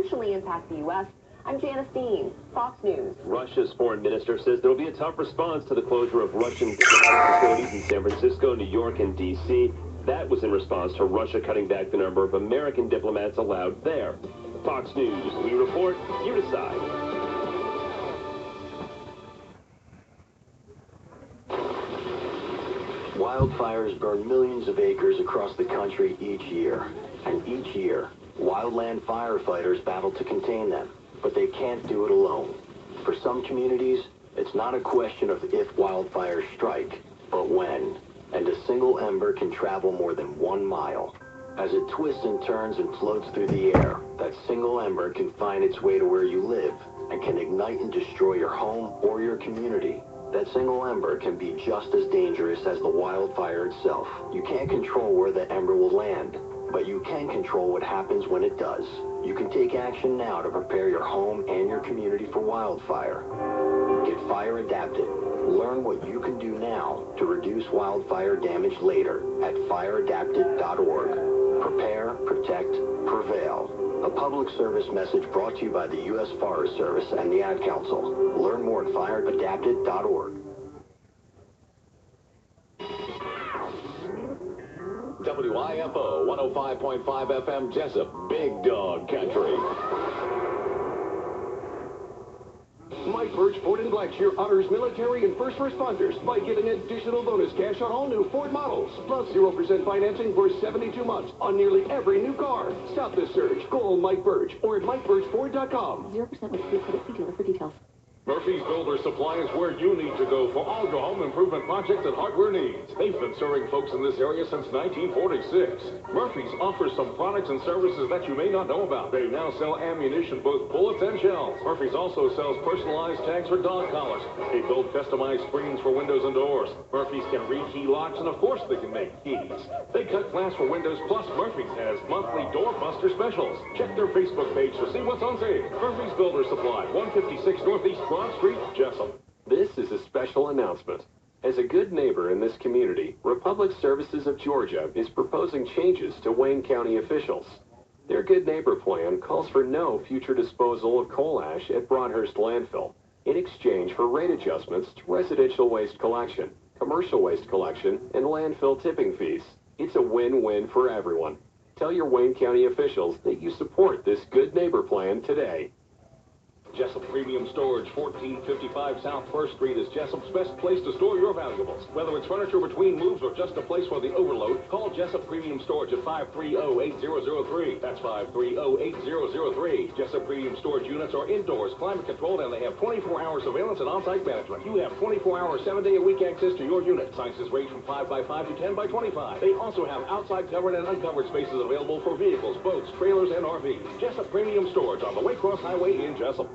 potentially impact the U.S. I'm Janice Dean, Fox News. Russia's foreign minister says there will be a tough response to the closure of Russian diplomatic facilities in San Francisco, New York, and D.C. That was in response to Russia cutting back the number of American diplomats allowed there. Fox News, we report, you decide. Wildfires burn millions of acres across the country each year. And each year, wildland firefighters battle to contain them. But they can't do it alone. For some communities, it's not a question of if wildfires strike, but when. And a single ember can travel more than 1 mile. As it twists and turns and floats through the air, that single ember can find its way to where you live and can ignite and destroy your home or your community. That single ember can be just as dangerous as the wildfire itself. You can't control where the ember will land, but you can control what happens when it does. You can take action now to prepare your home and your community for wildfire. Get fire adapted. Learn what you can do now to reduce wildfire damage later at fireadapted.org. Prepare, protect, prevail. A public service message brought to you by the U.S. Forest Service and the Ad Council. Learn more at fireadapted.org. WIFO 105.5 FM Jessup, Big Dog Country. Mike Birch Ford and Blackshear honors military and first responders by giving additional bonus cash on all new Ford models, plus 0% financing for 72 months on nearly every new car. Stop this surge. Call Mike Birch or at MikeBirchFord.com. 0% with free credit. See dealer for details. Murphy's Builder Supply is where you need to go for all your home improvement projects and hardware needs. They've been serving folks in this area since 1946. Murphy's offers some products and services that you may not know about. They now sell ammunition, both bullets and shells. Murphy's also sells personalized tags for dog collars. They build customized screens for windows and doors. Murphy's can read key locks, and of course they can make keys. They cut glass for windows, plus Murphy's has monthly doorbuster specials. Check their Facebook page to see what's on sale. Murphy's Builder Supply, 156 Northeast Broad Street, Jessup. This is a special announcement. As a good neighbor in this community, Republic Services of Georgia is proposing changes to Wayne County officials. Their Good Neighbor plan calls for no future disposal of coal ash at Broadhurst Landfill in exchange for rate adjustments to residential waste collection, commercial waste collection, and landfill tipping fees. It's a win-win for everyone. Tell your Wayne County officials that you support this Good Neighbor plan today. Jessup Premium Storage, 1455 South 1st Street is Jessup's best place to store your valuables. Whether it's furniture between moves or just a place for the overload, call Jessup Premium Storage at 530-8003. That's 530-8003. Jessup Premium Storage units are indoors, climate controlled, and they have 24-hour surveillance and on-site management. You have 24-hour, 7-day-a-week access to your unit. Sizes range from 5x5 to 10x25. They also have outside covered and uncovered spaces available for vehicles, boats, trailers, and RVs. Jessup Premium Storage on the Waycross Highway in Jessup.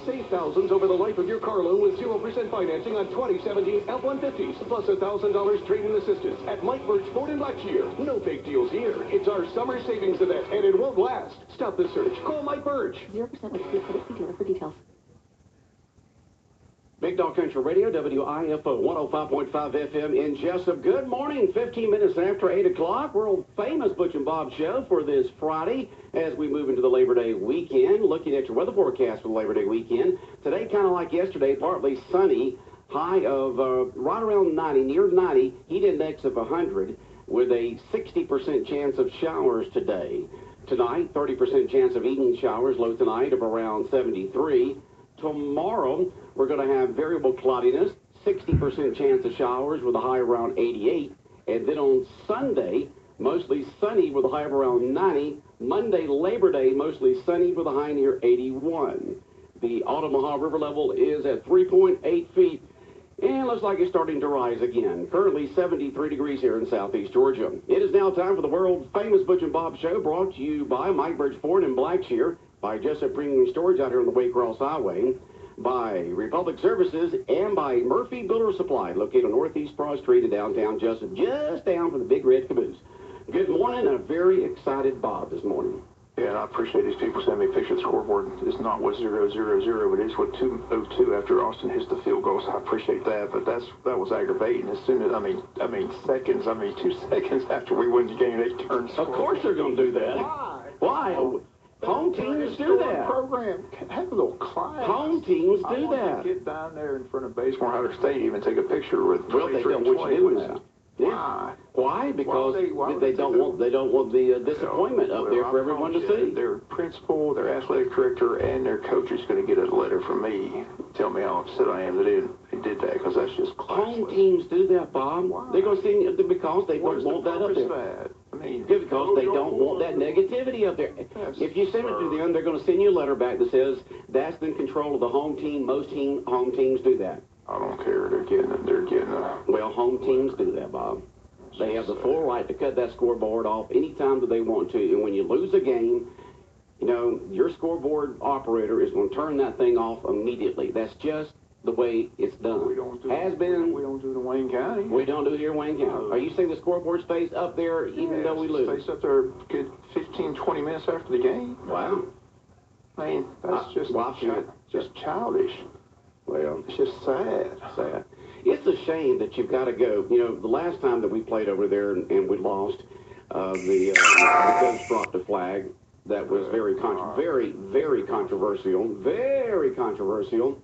Save thousands over the life of your car loan with 0% financing on 2017 F-150s, plus $1,000 trade-in assistance at Mike Birch Ford and Blackshear. No fake deals here. It's our summer savings event, and it won't last. Stop the search. Call Mike Birch. 0% with free credit. See dealer for details. Big Dog Country Radio, WIFO 105.5 FM in Jessup. Good morning, 15 minutes after 8 o'clock. World-famous Butch and Bob show for this Friday as we move into the Labor Day weekend. Looking at your weather forecast for the Labor Day weekend. Today, kind of like yesterday, partly sunny, high of right around 90, near 90, heat index of 100, with a 60% chance of showers today. Tonight, 30% chance of evening showers, low tonight of around 73. Tomorrow, we're going to have variable cloudiness, 60% chance of showers with a high around 88. And then on Sunday, mostly sunny with a high of around 90. Monday, Labor Day, mostly sunny with a high near 81. The Altamaha River level is at 3.8 feet. And looks like it's starting to rise again. Currently 73 degrees here in southeast Georgia. It is now time for the world-famous Butch and Bob show, brought to you by Mike Birch Ford and Blackshear, by Jessup Premium Storage out here on the Waycross Highway, by Republic Services, and by Murphy Builder Supply, located on Northeast Broad Street in downtown Jessup, just down from the Big Red Caboose. Good morning, and a very excited Bob this morning. Yeah, and I appreciate these people sending me a picture of the scoreboard. It's not what 0-0-0, but it's what 2-0-2 after Austin hits the field goal, so I appreciate that. But that was aggravating. As soon as, I mean, 2 seconds after we win the game, they turned. Of course they're going to do that. Why? Home teams do that. Program. Have a little class. Home teams I do want that. to get down there in front of Basemore Hunter Stadium and take a picture with Well, they 23 don't and want you doing 20. that. Why? Why? Because why would they they don't do want the disappointment up there for everyone to see. Their principal, their athletic director, and their coach is going to get a letter from me. Tell me how upset I am that they did that, because that's just classless. Home teams do that, Bob. Why? They're going to send you because they don't want that up there. I mean, Because they don't want that negativity up there. If you send it to them, they're going to send you a letter back that says that's in control of the home team. Most home teams do that. I don't care. They're getting it. Well, home teams do that, Bob. They have the full right to cut that scoreboard off anytime that they want to. And when you lose a game, you know, your scoreboard operator is going to turn that thing off immediately. That's just the way it's done. We don't do We don't do it in Wayne County. We don't do it here in Wayne County. Are you saying the scoreboard stays up there even though we lose? It stays up there a good 15, 20 minutes after the game. Wow. I mean, that's just childish. Well, it's just sad. Sad. It's a shame that you've got to go. You know, the last time that we played over there and we lost, the coach dropped a flag that was very controversial. Very controversial.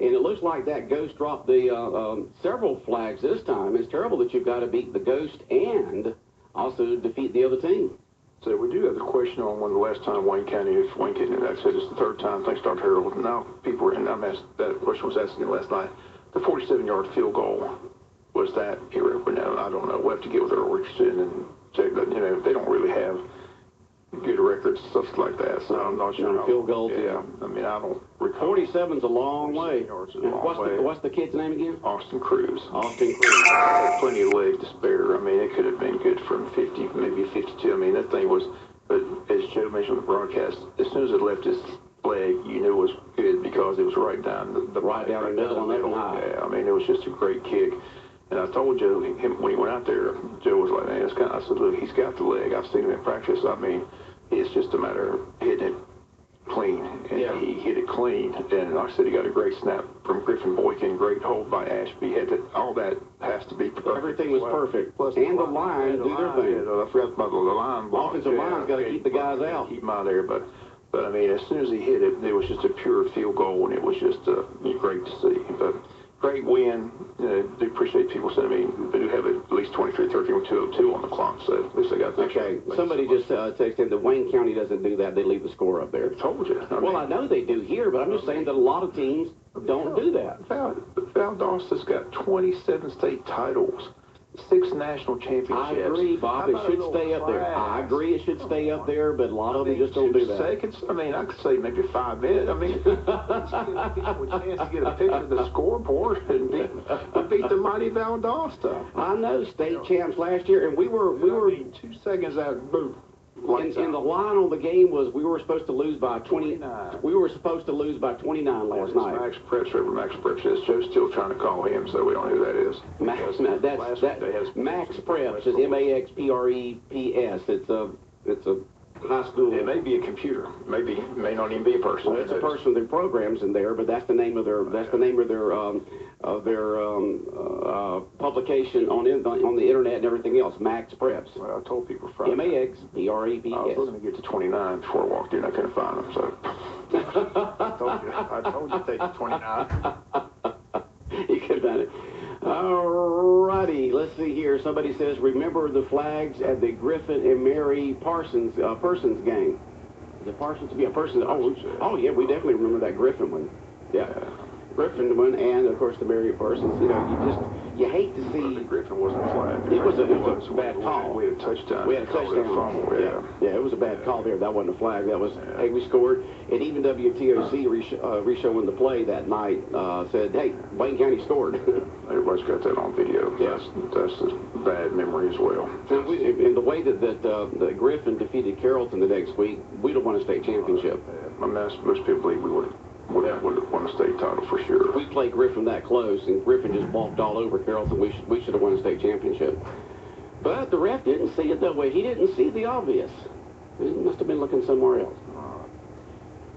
And it looks like that ghost dropped the several flags this time. It's terrible that you've got to beat the ghost and also defeat the other team. So we do have the question on when the last time Wayne County, like I said, it's the third time things start Harold. Now people are, and that question was asking last night. The 47-yard field goal, was that irreparable? I don't know. We'll have to get with our Richardson and check that. You know, they don't really have good records, stuff like that. So I'm not sure. Field goals. Yeah. I mean, I don't recall. 47's a long way. What's the kid's name again? Austin Cruz. Austin Cruz. Had plenty of leg to spare. I mean, it could have been good from 50, maybe 52. I mean, that thing was. But as Joe mentioned on the broadcast, as soon as it left his leg, you knew it was good because it was right down the middle. Yeah, I mean, it was just a great kick. And I told Joe, when he went out there, Joe was like, man, it's kind of, I said, look, he's got the leg. I've seen him in practice. I mean, it's just a matter of hitting it clean. And he hit it clean. And like I said, he got a great snap from Griffin Boykin, great hold by Ashby. All that has to be perfect. Everything was perfect. Plus and the line do their thing. I forgot about the line. Offensive line's got to keep the guys out. Keep them out there, but I mean, as soon as he hit it, it was just a pure field goal, and it was just great to see. But great win. Do appreciate people sending me. They do have at least 23-13 with 2:02 on the clock, so at least they got that. Okay, somebody just texted that Wayne County doesn't do that. They leave the score up there. I told you. I know they do here, but I'm just saying that a lot of teams don't do that. Valdosta's got 27 state titles. 6 national championships. I agree, Bob. It should stay up there. I agree it should stay up there, but a lot of them just don't do that. 2 seconds? I mean, I could say maybe 5 minutes. I mean, people a chance to get a picture of the scoreboard and beat the mighty Valdosta. I know, state champs last year, and we were 2 seconds out, boom. And the line on the game was we were supposed to lose by 29. We were supposed to lose by 29 last night. Max Preps, Max Preps is. Joe's still trying to call him, so we don't know who that is. Max Preps is MAXPREPS. It's a high school. It may be a computer. It may not even be a person. Well, it's a person. There are programs in there, but that's the name of their publication on the internet and everything else. Max Preps. Well, I told people Friday. MAXPREPS. I was looking to get to 29 before I walked in. I couldn't find them, so I told you to take the 29. You could have done it. Alrighty, let's see here. Somebody says, remember the flags at the Griffin and Mary Parsons game. The Parsons? Yeah, Parsons. Oh, yeah, we definitely remember that Griffin one. Yeah. Griffin one, and of course the Mary Parsons. You know, you hate to see. The Griffin wasn't flagged. It was a bad call. We had a touchdown. We had a touchdown. Yeah, it was a bad call there. That wasn't a flag. That was, hey, we scored. And even WTOC reshowing the play that night said, hey, Wayne County scored. Everybody's got that on video. Yes. That's a bad memory as well. And the way that the Griffin defeated Carrollton the next week, we'd have won a state championship. Most people believe we would have won a state title for sure. If we played Griffin that close and Griffin just walked all over Carrollton, we should have won a state championship. But the ref didn't see it that way. He didn't see the obvious. He must have been looking somewhere else.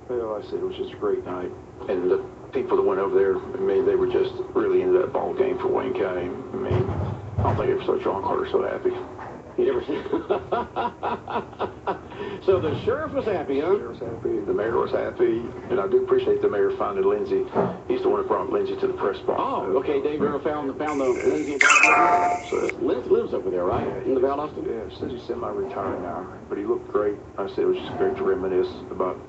Well, like I said, it was just a great night. And the people that went over there, I mean, they were just really into that ball game for Wayne County. I mean, I don't think ever saw John Carter so happy. You never seen So the sheriff was happy, huh? The sheriff was happy. The mayor was happy. And I do appreciate the mayor finding Lindsay. He's the one that brought Lindsay to the press box. Oh, okay. Dave Earl found the Lindsay. So Liz lives over there, right? In the Valdosta? Yeah, says he's semi-retired now. But he looked great. I said it was just great to reminisce about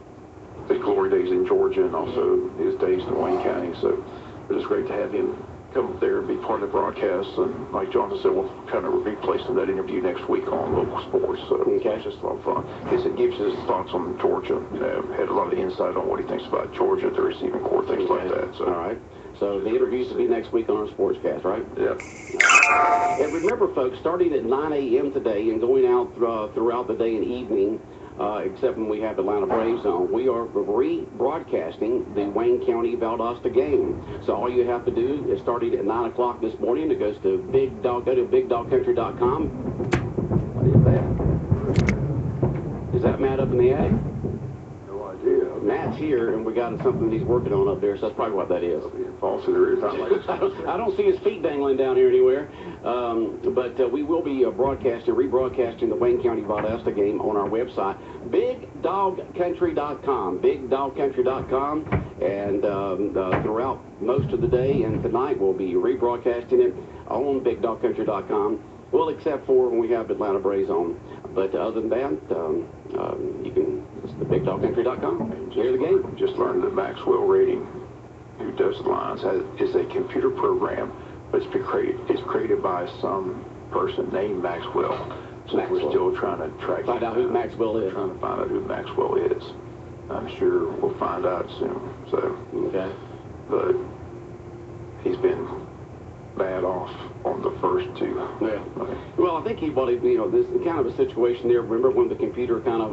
his glory days in Georgia and also his days in Wayne County. So it was great to have him come up there and be part of the broadcast. And like Jonathan said, we'll kind of replay some of that interview next week on local sports. So it's just a lot of fun. I guess it gives his thoughts on Georgia. You know, had a lot of insight on what he thinks about Georgia, the receiving corps, things like that. So. All right. So the interviews will be next week on our Sportscast, right? Yeah. And remember, folks, starting at 9 a.m. today and going out throughout the day and evening, except when we have Atlanta Braves on, we are rebroadcasting the Wayne County Valdosta game. So all you have to do is starting at 9 o'clock this morning, it goes to go to BigDogCountry.com. What is that? Is that Matt up in the ag? No idea. Matt's here, and we got something he's working on up there, so that's probably what that is. False, there is. I don't see his feet dangling down here anywhere. But we will be rebroadcasting the Wayne County Valdosta game on our website, BigDogCountry.com. BigDogCountry.com. And throughout most of the day and tonight, we'll be rebroadcasting it on BigDogCountry.com. Well, except for when we have Atlanta Braves on. But other than that, you can, it's the BigDogCountry.com. Hear the game. Just learned that Maxwell Rating, who does the lines, is a computer program, but it's created by some person named Maxwell. So we're still trying to find out who Maxwell is. Trying to find out who Maxwell is. I'm sure we'll find out soon. So, okay. But he's been bad off on the first two. Yeah. Well, I think this kind of a situation there. Remember when the computer kind of,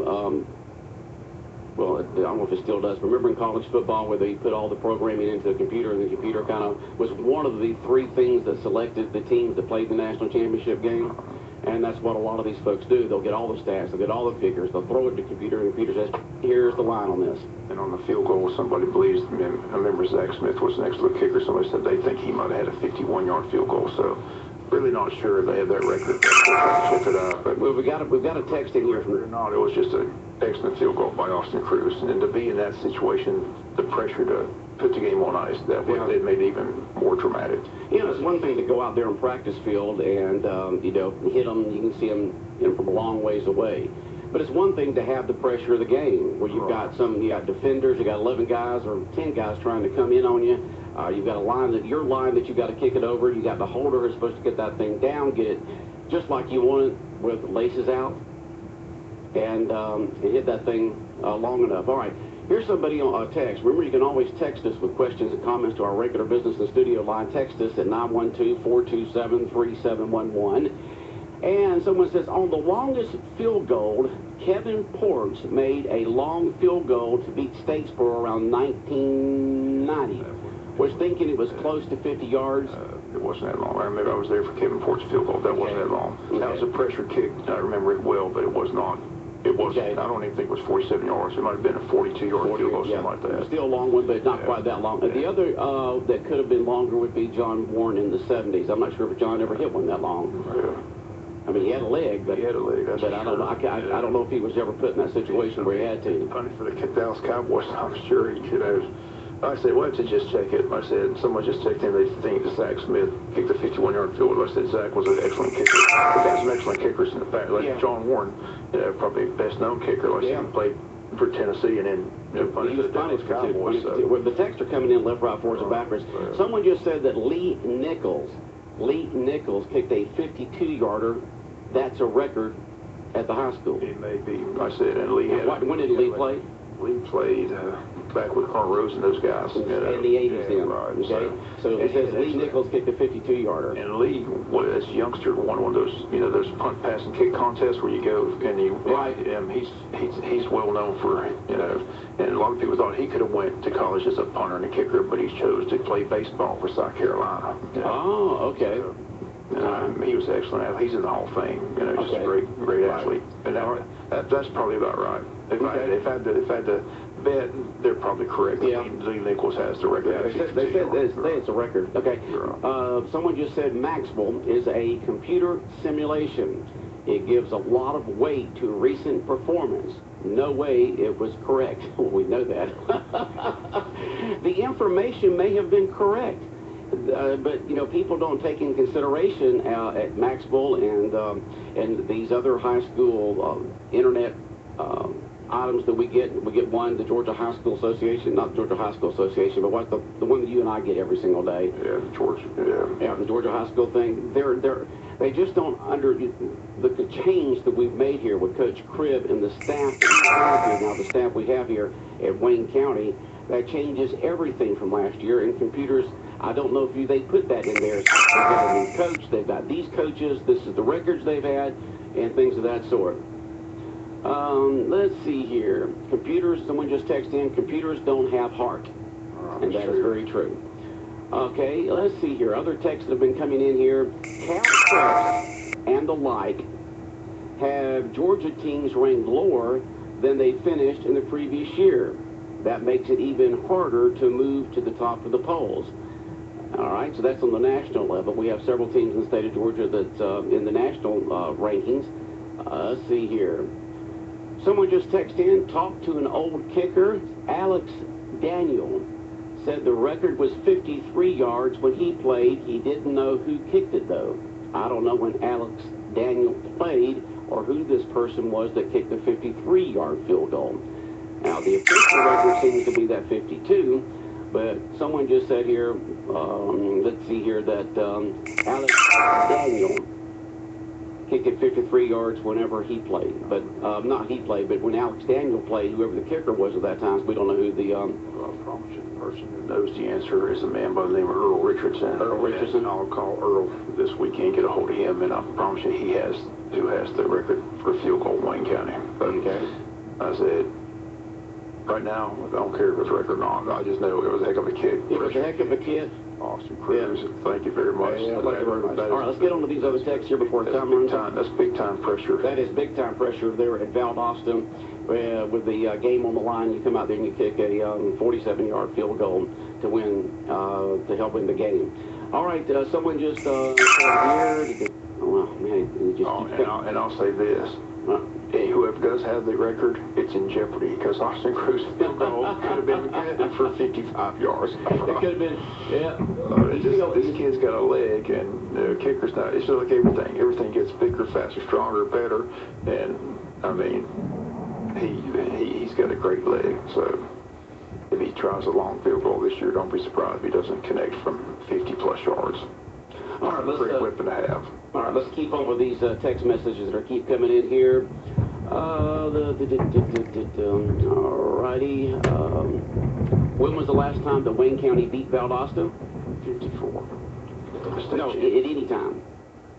well, I don't know if it still does. Remember in college football where they put all the programming into the computer, and the computer kind of was one of the three things that selected the teams that played the national championship game. And that's what a lot of these folks do. They'll get all the stats, they'll get all the figures, they'll throw it to the computer, and the computer says, here's the line on this. And on the field goal, somebody believes, I remember Zach Smith was next to the kicker, somebody said they think he might have had a 51-yard field goal, so really not sure if they have that record. Check it out. But well, we've got a text in here from... No, it was just an excellent field goal by Austin Cruz, and to be in that situation, the pressure to put the game on ice, it made it even more dramatic. It's one thing to go out there on practice field and, hit them, you can see them from a long ways away. But it's one thing to have the pressure of the game, where you've got defenders, you got 11 guys or 10 guys trying to come in on you. You've got your line that you got to kick it over. You got the holder who's supposed to get that thing down, get it just like you want it with the laces out, and hit that thing long enough. All right. Here's somebody on text. Remember, you can always text us with questions and comments to our regular business and studio line. Text us at 912-427-3711. And someone says, on the longest field goal, Kevin Ports made a long field goal to beat Statesboro around 1990. Was thinking it was close to 50 yards. It wasn't that long. I remember I was there for Kevin Ports' field goal. That wasn't that long. That was a pressure kick. I remember it well, but it was not. It was. I don't even think it was 47 yards. It might have been a 42-yard field goal, something like that. Still a long one, but not quite that long. The other that could have been longer would be John Warren in the 70s. I'm not sure if John ever hit one that long. Yeah. I mean, he had a leg, but he had a leg. That's but I don't know. I don't know if he was ever put in that situation where he had to. Funny for the Dallas Cowboys. I'm sure he could have. I said, well, to just check it. I said, someone just checked in. They think Zach Smith kicked a 51-yard field goal. I said, Zach was an excellent kicker. We've got some excellent kickers in the fact. John Warren, probably best-known kicker. He played for Tennessee and then he was funny for Cowboys. The texts are coming in left, right, forwards, and backwards. Someone just said that Lee Nichols kicked a 52-yarder. That's a record at the high school. It may be. I said, and Lee had. When did Lee play? Lee played back with Carl Rose and those guys. In the 80s then. Right. Okay. So it says Lee Nichols kicked a 52-yarder. And Lee, as a youngster, won one of those, those punt, pass, and kick contests where you go and you. Right. He's well known for, and a lot of people thought he could have went to college as a punter and a kicker, but he chose to play baseball for South Carolina. Oh, okay. He was excellent. He's in the Hall of Fame. Just a great athlete. And that's probably about right. If I had to bet, they're probably correct. Yeah. Lee Nichols has the record. They said it's a record. Okay. Someone just said Maxwell is a computer simulation. It gives a lot of weight to recent performance. No way it was correct. Well, we know that. The information may have been correct. But you know, people don't take in consideration at Maxwell and these other high school internet items that we get. We get one, the Georgia High School Association, not the Georgia High School Association, but what's the one that you and I get every single day? Yeah, Georgia. Yeah, the Georgia High School thing. They just don't the change that we've made here with Coach Cribb and the staff that we have here now, the staff we have here at Wayne County. That changes everything from last year. And computers, I don't know if they put that in there. They've got a new coach, they've got these coaches, this is the records they've had, and things of that sort. Let's see here. Computers, someone just texted in, computers don't have heart. And that is very true. Okay, let's see here. Other texts that have been coming in here. Cal Press and the like have Georgia teams ranked lower than they finished in the previous year. That makes it even harder to move to the top of the polls. All right, so that's on the national level. We have several teams in the state of Georgia that's in the national rankings. Let's see here. Someone just texted in, talked to an old kicker, Alex Daniel. Said the record was 53 yards when he played. He didn't know who kicked it, though. I don't know when Alex Daniel played or who this person was that kicked the 53-yard field goal. Now, the official record seems to be that 52, but someone just said here, let's see here, that Alex Daniel kicked it 53 yards whenever he played. But, not he played, but when Alex Daniel played, whoever the kicker was at that time, so we don't know who the... Well, I promise you, the person who knows the answer is a man by the name of Earl Richardson. Earl Richardson? And I'll call Earl this weekend, get a hold of him, and I promise you who has the record for field goal in Wayne County. Okay. I said, right now, I don't care if it's record or not. I just know it was a heck of a kick. It was a heck of a kid. Awesome Cruz. Yeah. Thank you very much. Yeah, thank you very much. All right, let's get on to these other texts here before time runs out. That's big time pressure. That is big time pressure there at Valdosta. With the game on the line, you come out there and you kick a 47-yard field goal to win, to help win the game. All right, someone just said here. Oh, man, and I'll say this. Whoever does have the record, it's in jeopardy because Austin Cruz field goal could have been good for 55 yards. It could have been, yeah. This kid's got a leg, and the kicker's not. It's just like everything. Everything gets bigger, faster, stronger, better. And I mean, he's got a great leg. So if he tries a long field goal this year, don't be surprised if he doesn't connect from 50-plus yards. All right, great weapon to have. All right, let's keep on with these text messages that are keep coming in here. All righty. When was the last time that Wayne County beat Valdosta? 54. No, at any time.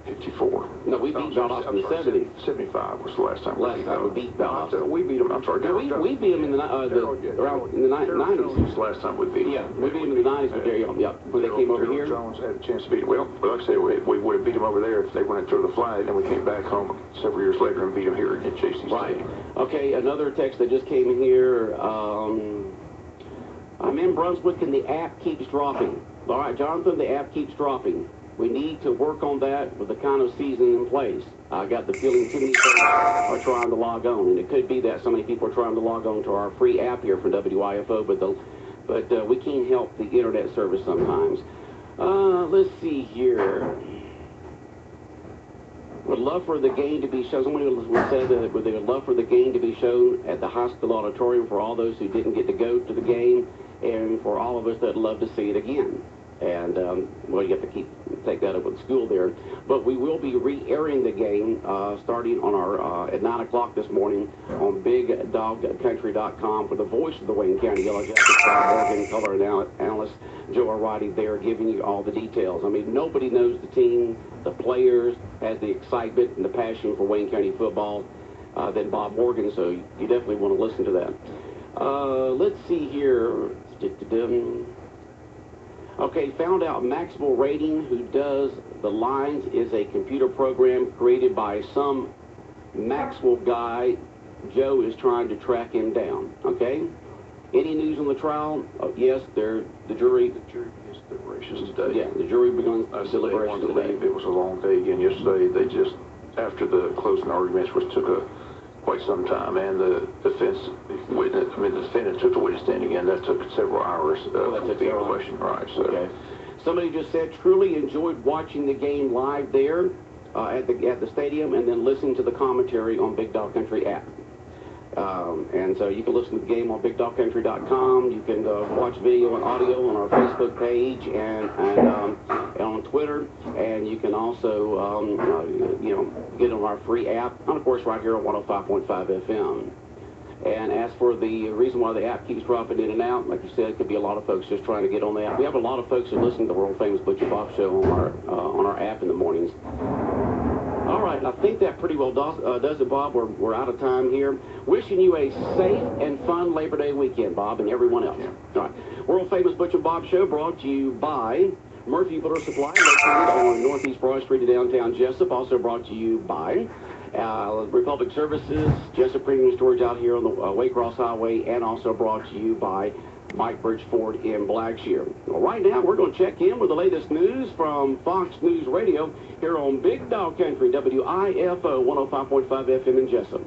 54. No, we beat Valdosta in the 70s. 75 was the last time we beat Valdosta. We beat them, I'm sorry. No, we beat them in the 90s. This was the last time we beat them. Yeah, we beat them in the 90s with Jerry, when they came over here. Jones had a chance to beat them. Well, like I said, we would have beat them over there if they went and threw the flag, and we came back home several years later and beat them here at JC's. Right. Okay, another text that just came in here. I'm in Brunswick and the app keeps dropping. All right, Jonathan, the app keeps dropping. We need to work on that with the kind of season in place. I got the feeling too many folks are trying to log on, and it could be that so many people are trying to log on to our free app here from WIFO, but we can't help the internet service sometimes. Let's see here. Would love for the game to be shown. Someone said that they would love for the game to be shown at the high school auditorium for all those who didn't get to go to the game, and for all of us that love to see it again. And, well, you have to take that up with school there. But we will be re-airing the game starting on our at 9 o'clock this morning on BigDogCountry.com for the voice of the Wayne County Yellow Jackets, Bob Morgan, color analyst Joe Arwrighty there giving you all the details. I mean, nobody knows the team, the players, has the excitement and the passion for Wayne County football than Bob Morgan, so you definitely want to listen to that. Let's see here. Okay, found out Maxwell Rating, who does the lines, is a computer program created by some Maxwell guy. Joe is trying to track him down, okay? Any news on the trial? Yes, the jury begins deliberations today. Yeah, the jury begins deliberations today. It was a long day again yesterday. They just after the closing arguments, which took quite some time, and the defense witness, the defendant took the witness stand again. That took several hours of being questioned. Right. So. Okay. Somebody just said, truly enjoyed watching the game live there at the stadium, and then listening to the commentary on Big Dog Country app. And so you can listen to the game on BigDogCountry.com. You can watch video and audio on our Facebook page and on Twitter. And you can also, get on our free app. And, of course, right here on 105.5 FM. And as for the reason why the app keeps dropping in and out, like you said, it could be a lot of folks just trying to get on the app. We have a lot of folks who listen to the world-famous Butch and Bob show on our app in the mornings. All right, I think that pretty well does it, Bob. We're out of time here. Wishing you a safe and fun Labor Day weekend, Bob, and everyone else. All right, world-famous Butch and Bob show brought to you by Murphy Builder Supply, located on Northeast Broad Street in downtown Jessup. Also brought to you by Republic Services, Jessup Premium Storage out here on the Waycross Highway, and also brought to you by Mike Bridgeford in Blackshear. Well, right now, we're going to check in with the latest news from Fox News Radio here on Big Dog Country, WIFO 105.5 FM in Jessup.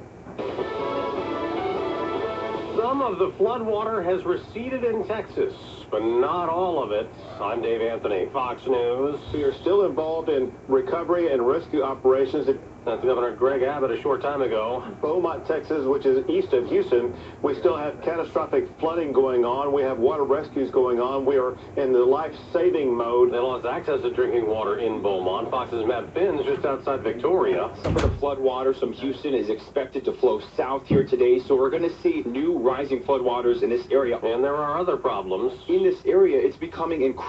Some of the floodwater has receded in Texas, but not all of it. I'm Dave Anthony, Fox News. We are still involved in recovery and rescue operations. That's Governor Greg Abbott a short time ago. Beaumont, Texas, which is east of Houston, we still have catastrophic flooding going on. We have water rescues going on. We are in the life-saving mode. They lost access to drinking water in Beaumont. Fox's Matt Finns just outside Victoria. Some of the floodwaters from Houston is expected to flow south here today, so we're going to see new rising floodwaters in this area. And there are other problems. In this area, it's becoming increasingly